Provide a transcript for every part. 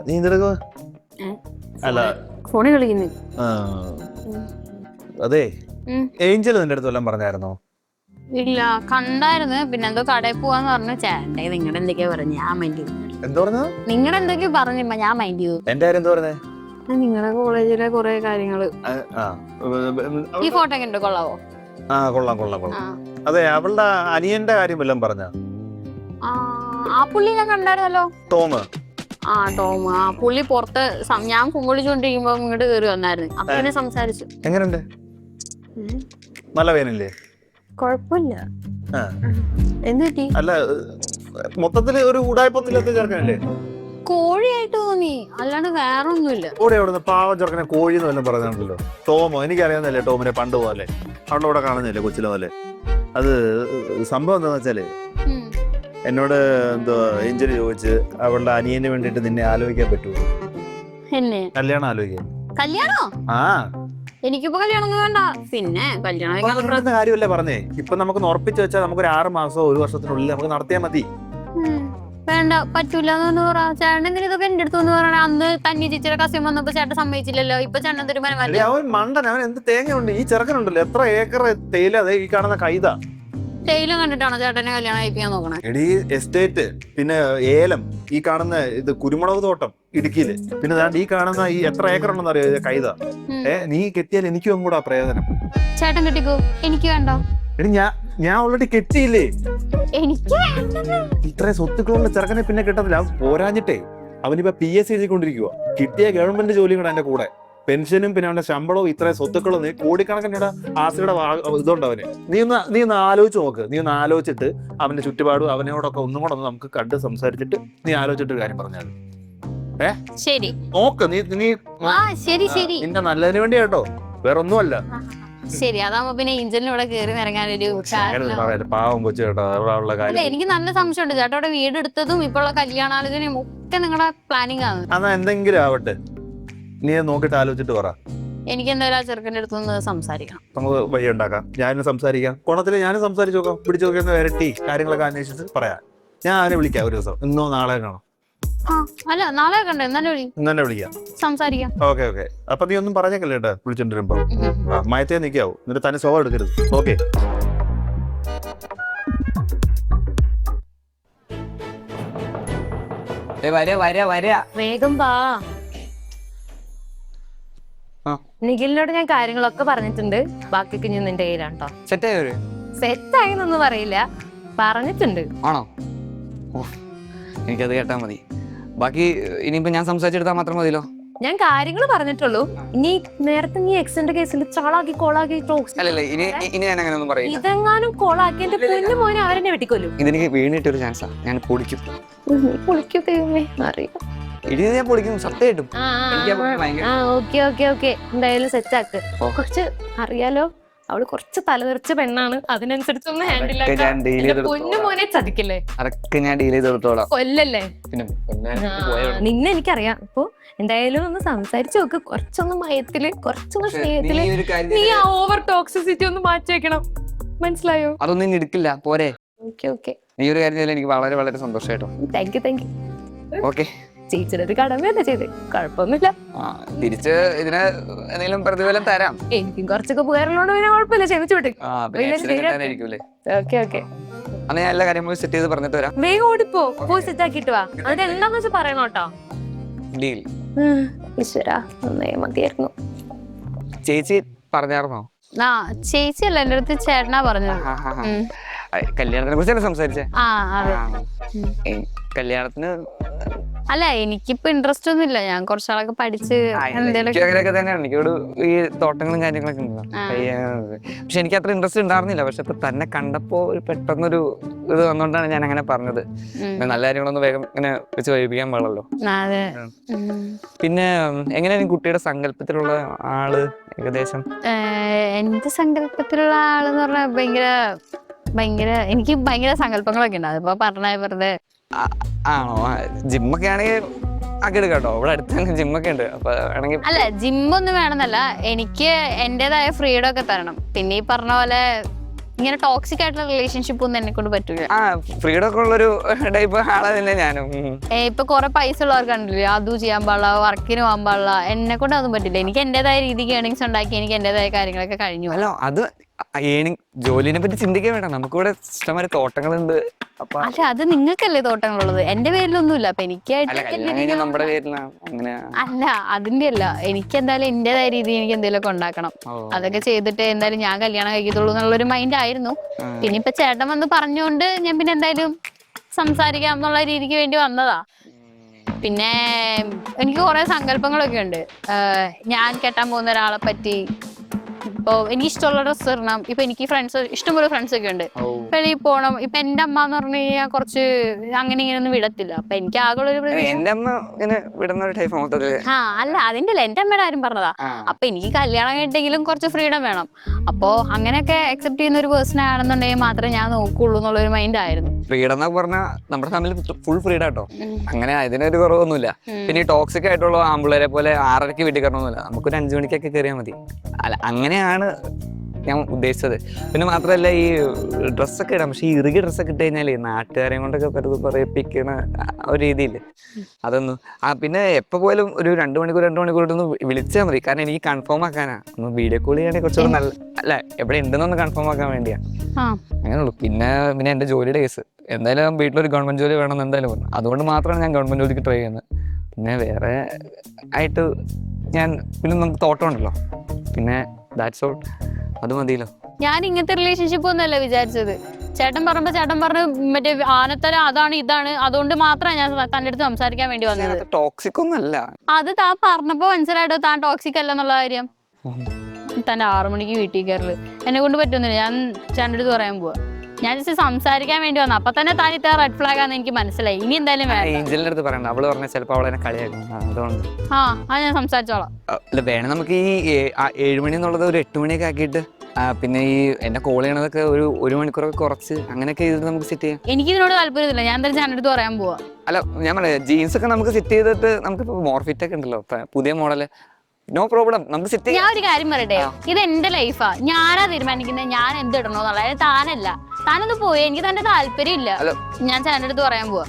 നീ എന്തെടുക്കുക? അല്ല ഫോണിൽ കളിക്കുന്നു. അതെ, ഏഞ്ചൽ നിന്റെ അടുത്ത് വല്ലതും പറഞ്ഞായിരുന്നോ? ഇല്ല, കണ്ടായിരുന്നു. പിന്നെ എന്തോ കടയിൽ പോവാന്ന് പറഞ്ഞു. ചേട്ടൻ നിങ്ങളുടെ എന്തൊക്കെയാ പറഞ്ഞു, ഞാൻ മൈൻഡ് ചെയ്തു. എന്താ പറഞ്ഞ? നിങ്ങളുടെ എന്തൊക്കെയോ പറഞ്ഞു, ഞാൻ മൈൻഡ് ചെയ്തു. എന്റെ കാര്യം എന്താ പറഞ്ഞേ? നിങ്ങളുടെ കോളേജിലെ കുറെ കാര്യങ്ങള്. ഈ ഫോട്ടോ ഒക്കെ ഉണ്ട്, കൊള്ളാവോ? കൊള്ളാം കൊള്ളാം കൊള്ളാം. അതെ, അവളുടെ അനിയന്റെ കാര്യം വല്ലതും പറഞ്ഞ? ആ പുള്ളി ഞാൻ കണ്ടായിരുന്നല്ലോ, ടോം. ടോം. ആ പുള്ളി പുറത്ത് ഞാൻ കുങ്കുളിച്ചോണ്ടിരിക്കുമ്പോ ഇങ്ങോട്ട് കയറി വന്നായിരുന്നു. അപ്പൊ എന്നെ സംസാരിച്ചു. എങ്ങനെയുണ്ട്? നല്ല വേനല്ലേ? കൊഴപ്പില്ല. എന്തുപറ്റി? അല്ല, മൊത്തത്തില് ഒരു ഉടായ്പൊന്നില്ലാത്ത ചെറുക്കനല്ലേ? കോഴിയായിട്ട് തോന്നി, അല്ലാണ്ട് വേറെ ഒന്നുമില്ല. കൂടെ അവിടെ പാവം ചെറുക്കനെ കോഴി എന്ന് വല്ലതും പറഞ്ഞാണല്ലോ. ടോമോ? എനിക്കറിയാവുന്നല്ലേ ടോമിനെ പണ്ട് പോലെ അവളുടെ കൂടെ കാണുന്നില്ലേ കൊച്ചിലെ പോലെ. അത് സംഭവം എന്താന്ന് വെച്ചാല്, എന്നോട് എന്തോ ഏഞ്ചല് ചോദിച്ച് അവളുടെ അനിയന് വേണ്ടിട്ട് നിന്നെ ആലോചിക്കാൻ പറ്റുമോ? എന്നെ കല്യാണം ആലോചിക്കാൻ? കല്യാണോ? എനിക്കിപ്പോ കല്യാണം ഒന്നും വേണ്ട. പിന്നെ കല്യാണം കാര്യമല്ലേ പറഞ്ഞേ. ഇപ്പൊ നമുക്ക് ഉറപ്പിച്ച് വെച്ചാൽ നമുക്കൊരു 6 മാസമോ 1 വർഷത്തിനുള്ളിൽ നമുക്ക് നടത്തിയാൽ മതി. വേണ്ട, പറ്റൂല എന്ന് പറ. ചേട്ടൻ എന്തിനാ ഇതൊക്കെ എന്റെ അടുത്ത് പറഞ്ഞ? അന്ന് തന്നെ ചേച്ചിയുടെ കസിൻ വന്നപ്പോ ചേട്ടൻ സമ്മതിച്ചില്ലല്ലോ. ഇപ്പൊ ചേട്ടൻ തീരുമാനം. അവൻ മണ്ടൻ, അവൻ എന്ത് തേങ്ങയുണ്ട്. ഈ ചെറുക്കനുണ്ടല്ലോ, എത്ര ഏക്കർ തേയില അതെ ഈ കാണുന്ന കൈത. തേയിലും കണ്ടിട്ടാണോ ചേട്ടനെ കല്യാണം കഴിപ്പിക്കാൻ നോക്കണേ? എടീ, എസ്റ്റേറ്റ്, പിന്നെ ഏലം, ഈ കാണുന്ന ഇത് കുരുമുളക് തോട്ടം ഇടുക്കിയില്, പിന്നെ ഈ കാണുന്ന ഈ എത്ര ഏക്കർ ഉണ്ടെന്ന് അറിയോ കൈത. നീ കെട്ടിയാൽ എനിക്കും കൂടെ പ്രയോജനം. ചേട്ടൻ കെട്ടിക്കോ, എനിക്ക് വേണ്ട. എടി, ഞാൻ ഓൾറെഡി കെട്ടിയില്ലേ. എനിക്ക് ഇത്ര സ്വത്തുക്കളുള്ള ചെറുക്കനെ പിന്നെ കിട്ടത്തില്ല. പോരാഞ്ഞിട്ടേ അവനിപ്പോ PSC എഴുതിക്കൊണ്ടിരിക്കുക. കിട്ടിയ ഗവൺമെന്റ് ജോലിയും കൂടെ അതിന്റെ കൂടെ, പെൻഷനും പിന്നെ അവന്റെ ശമ്പളവും ഇത്ര സ്വത്തുക്കളും. നീ കോടിക്കണക്കിന് ആസ്തിയുടെ ഇതുണ്ട് അവന്. നീ ഒന്ന് ആലോചിച്ച് നോക്ക്. നീ ഒന്ന് ആലോചിച്ചിട്ട് അവന്റെ ചുറ്റുപാടും അവനോടൊക്കെ ഒന്നും കൂടെ ഒന്ന് നമുക്ക് കണ്ട് സംസാരിച്ചിട്ട് നീ ആലോചിച്ചിട്ട് കാര്യം പറഞ്ഞാൽ ശരി. നോക്ക് നീ ശരി ശരി, നിന്റെ നല്ലതിന് വേണ്ടി കേട്ടോ, വേറെ ഒന്നുമല്ല. ശരി, അതാവുമ്പോ പിന്നെ ഇഞ്ചലിനൂടെ കയറി ഇറങ്ങാനൊരു പാവം കൊച്ചു കേട്ടോ. അല്ല, എനിക്ക് നല്ല സംശയമുണ്ട് ചേട്ടാ. അവിടെ വീട് എടുത്തതും ഇപ്പോൾ കല്യാണാലോചനയും ഒക്കെ നിങ്ങളുടെ പ്ലാനിങ് ആണ്. അതാ എന്തെങ്കിലും ആവട്ടെ, നീ നോക്കിട്ട് ആലോചിച്ചിട്ട് പറ. എനിക്ക് എന്തായാലും ആ ചെറുക്കൻ്റെ അടുത്തൊന്ന് സംസാരിക്കണം. നമുക്ക് വഴി ഉണ്ടാക്കാം. ഞാനും സംസാരിക്കാം, കോണത്തില് ഞാനും സംസാരിച്ചു നോക്കാം. പിടിച്ചു നോക്കി വരട്ടി കാര്യങ്ങളൊക്കെ അന്വേഷിച്ചിട്ട് പറയാം. ഞാൻ അവനെ വിളിക്കാം ഒരു ദിവസം, ഇന്നോ നാളെ കാണാം. അല്ല, നാളെ കണ്ടേ, ഇന്നെ വിളിക്കാം, സംസാരിക്കാം. ഓക്കെ. അപ്പൊ നീ ഒന്നും പറഞ്ഞേക്കല്ലേ കേട്ടോ, വിളിച്ചോണ്ട് വരുമ്പോ മയത്തേ നിക്കാവൂ. എന്നിട്ട് തന്നെ സ്വഭാവം എടുക്കരുത്. ഓക്കെ. വേഗം വാ. നിഖിലിനോട് ഞാൻ കാര്യങ്ങളൊക്കെ പറഞ്ഞിട്ടുണ്ട്. ബാക്കിയൊക്കെ ഞാൻ നിന്റെ കയ്യിലാണ് കേട്ടോ. സെറ്റായെന്നൊന്നും പറയില്ല, പറഞ്ഞിട്ടുണ്ട്. ആണോ? എനിക്കത് കേട്ടാ മതി. ബാക്കി ഇനിയിപ്പോ ഞാൻ സംസാരിച്ചെടുത്താൽ മാത്രം മതിയല്ലോ. ഞാൻ കാര്യങ്ങൾ പറഞ്ഞിട്ടുള്ളൂ. ഇനി നേരത്തെ നീ എക്സിന്റെ കേസിൽ ചാളാക്കി കോളാക്കി ഇതെങ്ങാനും കോളാക്കി എന്റെ പൊന്നു മോനെ അവരെന്നെ വെട്ടിക്കൊല്ലും. ഇതെനിക്ക് വീണിട്ടൊരു ചാൻസാ, ഞാൻ പൊളിക്കും. അറിയാം, ഇത് ഞാൻ പൊളിക്കും സത്യമായിട്ടും. ഓക്കെ, എന്തായാലും സെറ്റാക്ക്. കുറച്ച് അറിയാലോ, അവള് കുറച്ച് തലതെറിച്ച പെണ്ണാണ്. അതിനനുസരിച്ചൊന്ന് ഹാൻഡിൽ ആക്കാൻ. പൊന്നു മോനെ ചതിക്കില്ലേ? അതൊക്കെ ഞാൻ ഡീൽ ചെയ്തോളാം. കൊല്ലല്ലേ? പിന്നെ നിന്നെ എനിക്കറിയാം. അപ്പൊ എന്തായാലും ഒന്ന് സംസാരിച്ചു നോക്ക്. കുറച്ചൊന്ന് മയത്തില്, കുറച്ചൊന്ന് സ്നേഹത്തില്. നീ ആ ഓവർ ടോക്സിസിറ്റി ഒന്ന് മാറ്റി വെക്കണം, മനസ്സിലായോ? അതൊന്നും ഇനി എടുക്കില്ല, പോരെ? ഓക്കെ. നീ ഒരു കാര്യം ചെയ്താൽ എനിക്ക് വളരെ വളരെ സന്തോഷമായിട്ടോ. Thank you. ഓക്കെ. ചേച്ചിയുടെ ഒരു കടമയല്ലേ ചെയ്ത്, കുഴപ്പമൊന്നുമില്ല. തിരിച്ച് ഇതിന് എന്തെങ്കിലും പ്രതിഫലം തരാം. എനിക്കും കുറച്ചൊക്കെ ഉപകാരമുള്ളതുകൊണ്ട് പിന്നെ കുഴപ്പമില്ല, ക്ഷമിച്ചു വിട്ടു. ഓക്കെ. അന്ന് ഞാൻ എല്ലാ കാര്യങ്ങളും സെറ്റ് ചെയ്ത് പറഞ്ഞിട്ട് വരാം. വേഗം ഓടിപ്പോ, പോയി സെറ്റ് ആക്കിട്ട് വാ. അതിന് എന്താന്ന് വെച്ചാൽ പറയണം കേട്ടോ. ഡീൽ. ഈശ്വരാ, നന്നായി മതിയായിരുന്നു. ചേച്ചി പറഞ്ഞായിരുന്നോ? ചേച്ചി അല്ല, എന്റെ അടുത്ത് ചേട്ടനാ പറഞ്ഞത്. കല്യാണത്തിനെ കുറിച്ചല്ലേ സംസാരിച്ചേ? കല്യാണത്തിന് അല്ല, എനിക്കിപ്പോ ഇൻട്രസ്റ്റ് ഒന്നും ഇല്ല. ഞാൻ കുറച്ചാളൊക്കെ പഠിച്ച് അങ്ങനെയൊക്കെ തന്നെയാണ്. എനിക്കോട് ഈ തോട്ടങ്ങളും കാര്യങ്ങളൊക്കെ ഉണ്ടല്ലോ. പക്ഷെ എനിക്ക് അത്ര ഇൻട്രസ്റ്റ് ഉണ്ടായിരുന്നില്ല. പക്ഷെ ഇപ്പൊ തന്നെ കണ്ടപ്പോ പെട്ടെന്നൊരു ഇത് വന്നോണ്ടാണ് ഞാൻ അങ്ങനെ പറഞ്ഞത്. നല്ല കാര്യങ്ങളൊന്നും വേഗം ഇങ്ങനെ വെച്ച് വൈകിപ്പിക്കാൻ പാടുള്ളൂ. പിന്നെ എങ്ങനെയാണ് കുട്ടിയുടെ സങ്കല്പത്തിലുള്ള ആള് ഏകദേശം? എന്റെ സങ്കല്പത്തിലുള്ള ആളെന്ന് പറഞ്ഞാൽ എനിക്ക് ഭയങ്കര സങ്കല്പങ്ങളൊക്കെ ഉണ്ട്. അതിപ്പോ പറഞ്ഞ വെറുതെ. ആണോ? ജിമ്മൊക്കെ ആണെങ്കിൽ ആക്കിയെടുക്കാം കേട്ടോ. ഇവിടെ അടുത്ത് തന്നെ ജിമ്മൊക്കെ ഉണ്ട്. അപ്പൊ വേണമെങ്കിൽ. അല്ല, ജിമ്മൊന്നും വേണമെന്നല്ല, എനിക്ക് എന്റേതായ ഫ്രീഡം ഒക്കെ തരണം. പിന്നെ ഈ പറഞ്ഞ പോലെ ഇങ്ങനെ ടോക്സിക് ആയിട്ടുള്ള റിലേഷൻഷിപ്പ് ഒന്നും എന്നെ കൊണ്ട് പറ്റൂല. ഫ്രീഡം ഒക്കെ ഉള്ളൊരു ടൈപ്പ് ആളെ തന്നെ ഞാനും. ഇപ്പൊ കുറെ പൈസ ഉള്ളവർക്ക് കണ്ടില്ലേ, അതും ചെയ്യാൻ പാടില്ല, വർക്കിന് പോകാൻ പാടില്ല. എന്നെ കൊണ്ട് അതൊന്നും പറ്റില്ല. എനിക്ക് എന്റേതായ രീതിക്ക് ഏണിങ്സ് ഉണ്ടാക്കി എനിക്ക് എന്റേതായ കാര്യങ്ങളൊക്കെ കഴിഞ്ഞു. അല്ല അത് ജോലിനെ പറ്റി ചിന്തിക്കാൻ വേണ്ട, നമുക്കിവിടെ ഇഷ്ടംമാതിരി തോട്ടങ്ങളുണ്ട്. അല്ല അത് നിങ്ങൾക്കല്ലേ തോട്ടങ്ങളുള്ളത്, എന്റെ പേരിലൊന്നുമില്ല. അപ്പൊ അല്ല നമ്മുടെ പേരിലാണ് അങ്ങനെ. അല്ല അതിന്റെ അല്ല, എനിക്ക് എന്തായാലും എന്റേതായ രീതിയിൽ എനിക്ക് എന്തെങ്കിലുമൊക്കെ ഉണ്ടാക്കണം. അതൊക്കെ ചെയ്തിട്ട് എന്തായാലും ഞാൻ കല്യാണം കഴിക്കത്തുള്ളൂ എന്നുള്ളൊരു മൈൻഡ് ആയിരുന്നു. പിന്നെ ഇപ്പൊ ചേട്ടൻ വന്ന് പറഞ്ഞുകൊണ്ട് ഞാൻ പിന്നെ എന്തായാലും സംസാരിക്കാം എന്നുള്ള രീതിക്ക് വേണ്ടി വന്നതാ. പിന്നെ എനിക്ക് കുറെ സങ്കല്പങ്ങളൊക്കെ ഉണ്ട്. ഞാൻ കെട്ടാൻ പോകുന്ന ഒരാളെ പറ്റി. ഇപ്പൊ എനിക്ക് ഇഷ്ടമുള്ള ഡ്രസ്സ് ഇടണം. ഇപ്പൊ എനിക്ക് ഫ്രണ്ട്സ്, ഇഷ്ടംപോലെ ഫ്രണ്ട്സ് ഒക്കെ ഉണ്ട്. വെളിയിൽ പോകണം. ഇപ്പൊ എന്റെ അമ്മ എന്ന് പറഞ്ഞു കഴിഞ്ഞാൽ കുറച്ച് അങ്ങനെ ഇങ്ങനെ ഒന്നും വിടത്തില്ല. അപ്പൊ എനിക്ക് ആകെയുള്ള ഒരു അല്ല അതിന്റെ അല്ല, എന്റെ അമ്മയുടെ കാര്യം പറഞ്ഞതാ. അപ്പൊ എനിക്ക് കല്യാണം കഴിഞ്ഞെങ്കിലും കുറച്ച് ഫ്രീഡം വേണം. അപ്പൊ അങ്ങനെയൊക്കെ അക്സെപ്റ്റ് ചെയ്യുന്ന ഒരു പേഴ്സൺ ആണെന്നുണ്ടെങ്കിൽ മാത്രമേ ഞാൻ നോക്കുള്ളൂ എന്നുള്ളൊരു മൈൻഡ് ആയിരുന്നു. ഫ്രീഡം എന്നൊക്കെ പറഞ്ഞാൽ നമ്മുടെ ഫാമിലി ഫുൾ ഫ്രീഡം കേട്ടോ, അങ്ങനെ അതിനൊരു കുറവൊന്നുമില്ല. പിന്നെ ഈ ടോക്സിക് ആയിട്ടുള്ള ആമ്പിള്ളേരെ പോലെ 6:30 വീട്ടിൽ കയറണമെന്നില്ല, നമുക്കൊരു 5 മണിക്കൊക്കെ കയറിയാൽ മതി. അല്ല അങ്ങനെയാണ് ഞാൻ ഉദ്ദേശിച്ചത്. പിന്നെ മാത്രമല്ല ഈ ഡ്രസ്സൊക്കെ ഇടാം, പക്ഷെ ഈ ഇറുകിയ ഡ്രസ്സൊക്കെ ഇട്ട് കഴിഞ്ഞാൽ നാട്ടുകാരെയും കൊണ്ടൊക്കെ പറയിപ്പിക്കണ ഒരു രീതിയില്ല അതൊന്നും. പിന്നെ എപ്പോൾ പോയാലും ഒരു 2 മണിക്കൂർ വിളിച്ചാൽ മതി. കാരണം എനിക്ക് കൺഫേം ആക്കാനാ. ഒന്ന് വീഡിയോ കോൾ ചെയ്യണമെങ്കിൽ കുറച്ചുകൂടെ നല്ല, അല്ല എവിടെ ഉണ്ടെന്നൊന്ന് കൺഫേം ആക്കാൻ വേണ്ടിയാ. അങ്ങനെയുള്ളൂ. പിന്നെ എൻ്റെ ജോലിയുടെ കേസ് എന്തായാലും വീട്ടിലൊരു ഗവൺമെന്റ് ജോലി വേണമെന്ന് എന്തായാലും പറഞ്ഞു. അതുകൊണ്ട് മാത്രമാണ് ഞാൻ ഗവൺമെന്റ് ജോലിക്ക് ട്രൈ ചെയ്യുന്നത്. പിന്നെ വേറെ ആയിട്ട് പിന്നെ നമുക്ക് തോട്ടം ഉണ്ടല്ലോ, പിന്നെ ദാറ്റ്സ് ഓൾ, അത് മതിയല്ലോ. ഞാൻ ഇങ്ങനത്തെ റിലേഷൻഷിപ്പ് ഒന്നുമല്ല വിചാരിച്ചത്. ചേട്ടൻ പറഞ്ഞു മറ്റേ ആനത്തല അതാണ് ഇതാണ്, അതുകൊണ്ട് മാത്രമാണ് ഞാൻ തന്റെ അടുത്ത് സംസാരിക്കാൻ വേണ്ടി വന്നത്. ടോക്സിക് ഒന്നല്ല അത്. താൻ പറഞ്ഞപ്പോ മനസ്സിലായിട്ടോ താൻ ടോക്സിക് അല്ല എന്നുള്ള കാര്യം. തന്റെ 6 മണിക്ക് വീട്ടിൽ കയറല് എന്നെ കൊണ്ട് പറ്റുന്നില്ല. ഞാൻ ചേട്ടൻ്റെ അടുത്ത് പറയാൻ പോവാ. ഞാൻ ജസ്റ്റ് സംസാരിക്കാൻ വേണ്ടി വന്നു. അപ്പൊ തന്നെ താൻ ഇത്ര റെഡ് ഫ്ലാഗ് ആണെന്ന് എനിക്ക് മനസ്സിലായി. ഇനി എന്തായാലും ഏഞ്ചലിന്റെ അടുത്ത് പറയണ്ട, അവള് പറഞ്ഞ ചിലപ്പോ അവളെ കളിയാക്കും. അതുകൊണ്ട് അത് ഞാൻ സംസാരിച്ചോളാം. അല്ല വേണം നമുക്ക് ഈ 7 മണി എന്നുള്ളത് ഒരു 8 മണിയൊക്കെ ആക്കിയിട്ട്, പിന്നെ ഈ എന്നെ കോൾ ചെയ്യണതൊക്കെ ഒരു 1 മണിക്കൂറൊക്കെ കുറച്ച് അങ്ങനെയൊക്കെ ചെയ്തിട്ട് നമുക്ക് സെറ്റ് ചെയ്യാം. എനിക്ക് ഇതിനോട് താല്പര്യമില്ല. ഞാൻ എന്തായാലും ചേട്ടൻ്റെ അടുത്ത് പറയാൻ പോവാ. അല്ല ഞാൻ പറയാം, ജീൻസ് ഒക്കെ നമുക്ക് സെറ്റ് ചെയ്തിട്ട് നമുക്കിപ്പോ മോർഫിറ്റ് ഒക്കെ ഉണ്ടല്ലോ പുതിയ മോഡല്, നോ പ്രോബ്ലം, നമുക്ക് സെറ്റ് ചെയ്യാം. ഞാൻ ഒരു കാര്യം പറയട്ടെ, ഇത് എന്റെ ലൈഫാ, ഞാനാ തീരുമാനിക്കുന്നത് ഞാൻ എന്ത് ഇടണോന്നുള്ളത്. താനല്ല. താനൊന്ന് പോയി, എനിക്ക് തന്റെ താല്പര്യം ഇല്ല. ഞാൻ ചേട്ടൻ്റെ അടുത്ത് പറയാൻ പോവാ.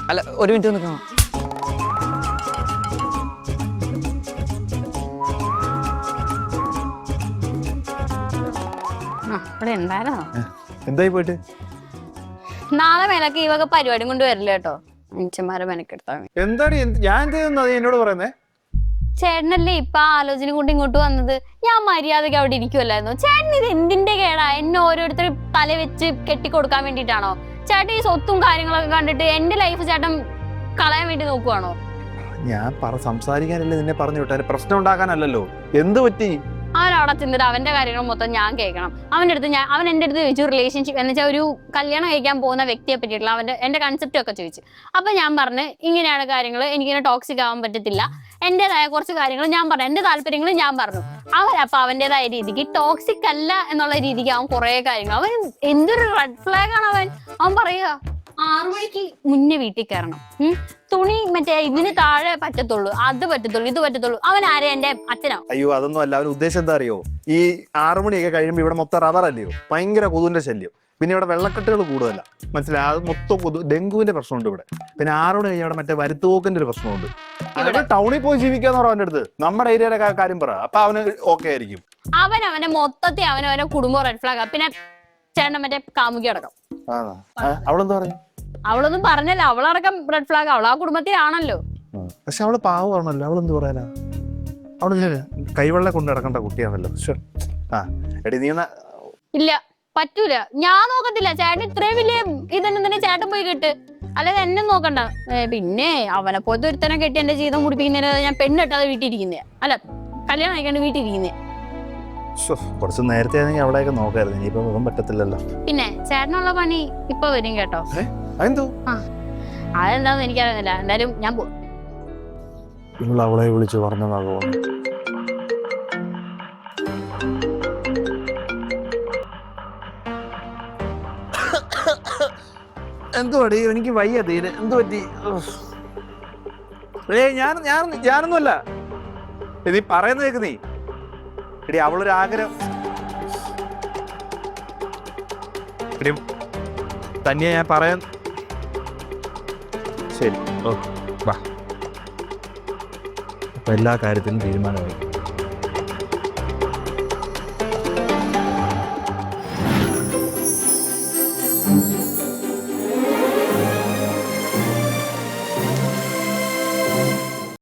അല്ല ഒരു മിനിറ്റ് നിൽക്കാം. എന്തായി പോയിട്ട് നാളെ മേലൊക്കെ ഈ വക പരിപാടി കൊണ്ട് വരില്ല കേട്ടോ. അഞ്ചന്മാരെ മെനക്കെടുത്താ എന്താണ് ഞാൻ എന്നോട് പറയുന്നേ? ചേട്ടനല്ലേ ഇപ്പൊ ആലോചന കൊണ്ട് ഇങ്ങോട്ട് വന്നത്. ഞാൻ മര്യാദക്ക് അവിടെ ഇരിക്കുമല്ലായിരുന്നു. ചേട്ടൻ ഇത് എന്തിന്റെ കേടാ? എന്നെ ഓരോരുത്തർ തല വെച്ച് കെട്ടിക്കൊടുക്കാൻ വേണ്ടിട്ടാണോ? ചേട്ടൻ ഈ സ്വത്തും കാര്യങ്ങളൊക്കെ കണ്ടിട്ട് എന്റെ ലൈഫ് ചേട്ടൻ കളയാൻ വേണ്ടി നോക്കുവാണോ? ഞാൻ സംസാരിക്കാനല്ലേ നിന്നെ പറഞ്ഞു വിട്ടാൽ, പ്രശ്നം ഉണ്ടാക്കാനല്ലല്ലോ. എന്ത് പറ്റി? അവനവിടെ ചെന്നിട്ട് അവന്റെ കാര്യങ്ങൾ മൊത്തം ഞാൻ കേൾക്കണം. അവൻ എന്റെ അടുത്ത് ചോദിച്ചു റിലേഷൻഷിപ്പ് എന്ന് വെച്ചാൽ ഒരു കല്യാണം കഴിക്കാൻ പോകുന്ന വ്യക്തിയെ പറ്റിയിട്ടുള്ള എന്റെ കൺസെപ്റ്റ് ഒക്കെ ചോദിച്ചു. അപ്പൊ ഞാൻ പറഞ്ഞു ഇങ്ങനെയാണ് കാര്യങ്ങൾ, എനിക്കിങ്ങനെ ടോക്സിക് ആവാൻ പറ്റത്തില്ല, എന്റേതായ കുറച്ച് കാര്യങ്ങൾ ഞാൻ പറഞ്ഞു, എന്റെ താല്പര്യങ്ങൾ ഞാൻ പറഞ്ഞു. അവനപ്പൊ അവന്റേതായ രീതിക്ക് ടോക്സിക് അല്ല എന്നുള്ള രീതിക്ക് അവൻ കുറെ കാര്യങ്ങൾ, അവൻ എന്തൊരു റെഡ് ഫ്ലാഗ് ആണ് അവൻ പറയുക. 6 മണിക്ക് മുന്നേ വീട്ടിൽ കയറണം. തുണി മറ്റേ ഇതിന് താഴെ പറ്റത്തുള്ളൂ, അത് പറ്റത്തുള്ളൂ, ഇത് പറ്റത്തുള്ളൂ. അവൻ ആരെ? എന്റെ അച്ഛനോ? അയ്യോ അതൊന്നും അല്ല. അവൻ ഉദ്ദേശം എന്താ അറിയോ? ഈ 6 മണിയൊക്കെ കഴിയുമ്പോ ഇവിടെ മൊത്തം റബ്ബർ അല്ലയോ, ഭയങ്കര കൊതുവിന്റെ ശല്യം. പിന്നെ ഇവിടെ വെള്ളക്കെട്ടുകൾ കൂടുതലല്ല, മനസ്സിലായി? അത് മൊത്തം ഡെങ്കുവിന്റെ പ്രശ്നമുണ്ട് ഇവിടെ. പിന്നെ 6 മണി കഴിഞ്ഞാൽ ഇവിടെ മറ്റേ വരുത്തുപോക്കിന്റെ ഒരു പ്രശ്നമുണ്ട്. ഇവിടെ ടൗണിൽ പോയി ജീവിക്കാന്ന് പറഞ്ഞ അവന്റെ അടുത്ത് നമ്മുടെ ഏരിയയിലെ കാര്യം പറ, അപ്പൊ അവന് ഓക്കെ ആയിരിക്കും. അവനെ മൊത്തത്തിൽ അവനവന്റെ കുടുംബം റെഡ് ഫ്ലാഗ്. പിന്നെ ചേട്ടൻ മറ്റേ കാമുകി അടക്കം. അവളെന്താ പറഞ്ഞു? അവളൊന്നും പറഞ്ഞല്ലോ, അവളടക്കം റെഡ് ഫ്ലാഗ്. അവൾ ആ കുടുംബത്തിലാണല്ലോ. പക്ഷെ അവള് പാവമാണല്ലോ, അവളെന്ത് പറയാനാ? അവള് കൈവെള്ള കൊണ്ട് നടക്കേണ്ട കുട്ടിയാണല്ലോ. എടി നീ ഇല്ല, പറ്റൂല, ഞാൻ നോക്കത്തില്ല. ചേട്ടൻ ഇത്രയും വലിയ ഇതന്നെ ചേട്ടൻ പോയി കെട്ട്, അല്ലാതെ എന്നെ നോക്കണ്ട. പിന്നെ അവനെ പോലത്തെ ഒരുത്തനെ കെട്ടി എന്റെ ജീവിതം കുടിപ്പിക്കുന്നതിന് ഞാൻ പെണ്ണിട്ടാതെ വീട്ടിലിരിക്കുന്നേ, അല്ല കല്യാണം കഴിക്കാണ്ട് വീട്ടിലിരിക്കുന്നേ. കുറച്ച് നേരത്തെ ആണെങ്കിൽ അവിടെയൊക്കെ നോക്കായിരുന്നു, ഇനിയിപ്പോ പോകാൻ പറ്റത്തില്ലല്ലോ. പിന്നെ ചേട്ടനുള്ള പണി ഇപ്പൊ വരും കേട്ടോ. അതെന്താന്ന് എനിക്കറിയുന്നില്ല. എന്തായാലും ഞാൻ പോകും. അവളെ വിളിച്ചു പറഞ്ഞതാകോ? എന്തുവാടി? എനിക്ക് വയ്യ തീരെ. എന്തു പറ്റി? ഞാനൊന്നുമല്ല. നീ പറയുന്ന കേക്ക്. നീ എടി അവളൊരു ആഗ്രഹം. എടി തന്നെയാ ഞാൻ പറയാൻ. ശരി, വാ. അപ്പൊ എല്ലാ കാര്യത്തിനും തീരുമാനമായി.